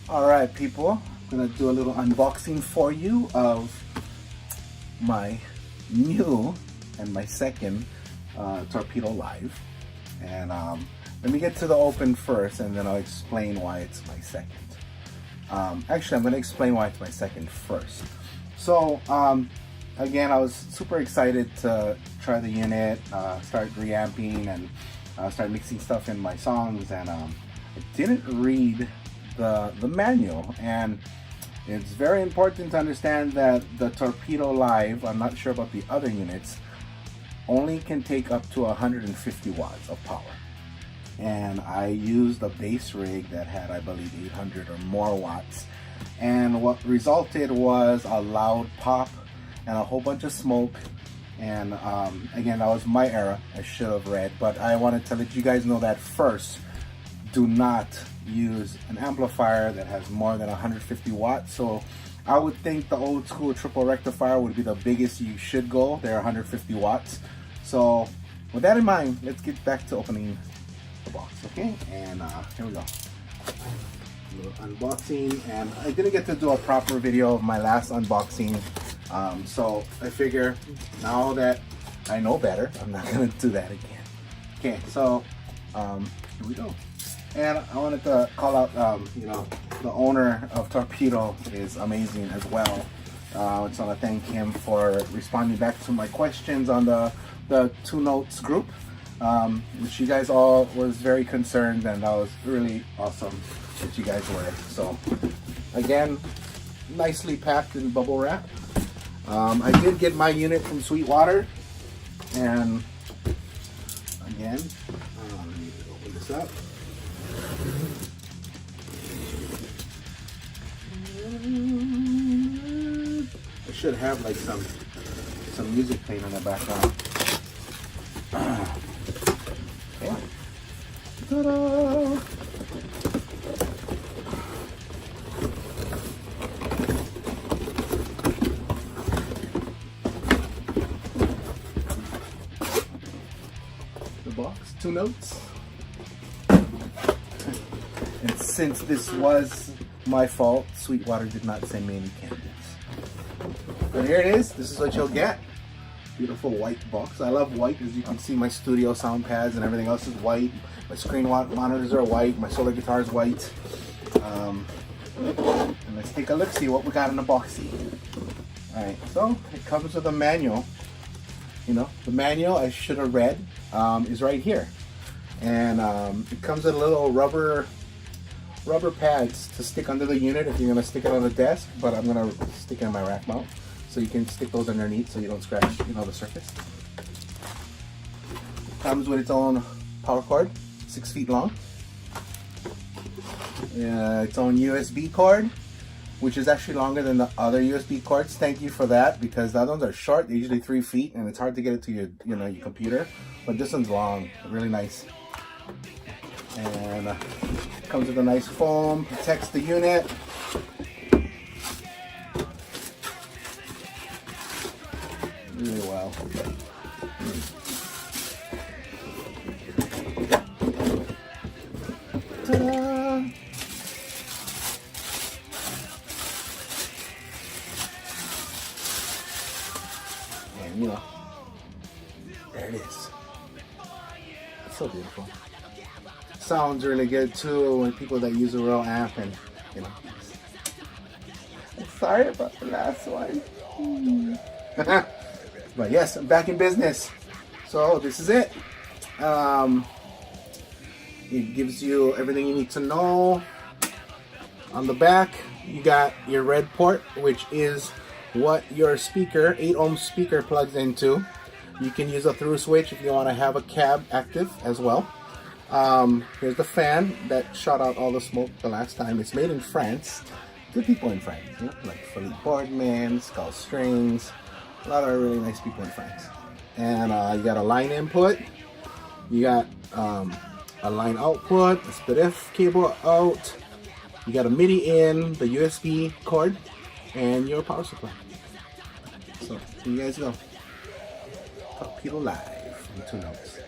Alright people, I'm gonna do a little unboxing for you of my new and my second Torpedo Live. And let me get to the open first and then I'll explain why it's my second. Actually, I'm gonna explain why it's my second first. So again, I was super excited to try the unit, start reamping and start mixing stuff in my songs, and I didn't read the manual, and it's very important to understand that the Torpedo Live, I'm not sure about the other units, only can take up to 150 watts of power. And I used a bass rig that had, I believe, 800 or more watts, and what resulted was a loud pop and a whole bunch of smoke. And again, that was my error. I should have read, but I wanted to let you guys know that first. Do not use an amplifier that has more than 150 watts. So I would think the old school triple rectifier would be the biggest you should go. They're 150 watts. So with that in mind, let's get back to opening the box, okay? And here we go. A little unboxing, and I didn't get to do a proper video of my last unboxing. So I figure now that I know better, I'm not gonna do that again. Okay, so here we go. And I wanted to call out, you know, the owner of Torpedo is amazing as well. I just want to thank him for responding back to my questions on the Two Notes group, which you guys all was very concerned, and that was really awesome that you guys were. So again, nicely packed in bubble wrap. I did get my unit from Sweetwater, and again, let me open this up. I should have like some music playing in the background. Okay. Ta-da! The box, Two Notes. And since this was my fault, Sweetwater did not send me any candles. But here it is. This is what you'll get. Beautiful white box. I love white. As you can see, my studio sound pads and everything else is white. My screen monitors are white. My solar guitar is white. And let's take a look, see what we got in the box. Alright, so it comes with a manual. You know, the manual I should have read is right here. And it comes with a little rubber pads to stick under the unit if you're going to stick it on the desk, but I'm going to stick it in my rack mount, so you can stick those underneath so you don't scratch, you know, the surface. It comes with its own power cord, 6 feet long. Its own USB cord, which is actually longer than the other USB cords. Thank you for that, because the other ones are short. They're usually 3 feet, and it's hard to get it to your, you know, your computer. But this one's long, really nice. And comes with a nice foam, protects the unit. Really well. Ta-da! And you know, there it is. It's so beautiful. Sounds really good too when people that use a real amp, and you know. I'm sorry about the last one. But yes, I'm back in business. So this is it. It gives you everything you need to know. On the back, you got your red port, which is what your speaker, 8 ohm speaker, plugs into. You can use a through switch if you want to have a cab active as well. Here's the fan that shot out all the smoke the last time. It's made in France. Good people in France, you know, like Philippe Boardman, Skull Strings, a lot of really nice people in France. And you got a line input, you got a line output, a SPDIF cable out, you got a MIDI in, the USB cord, and your power supply. So here you guys go. Torpedo Live from Two Notes.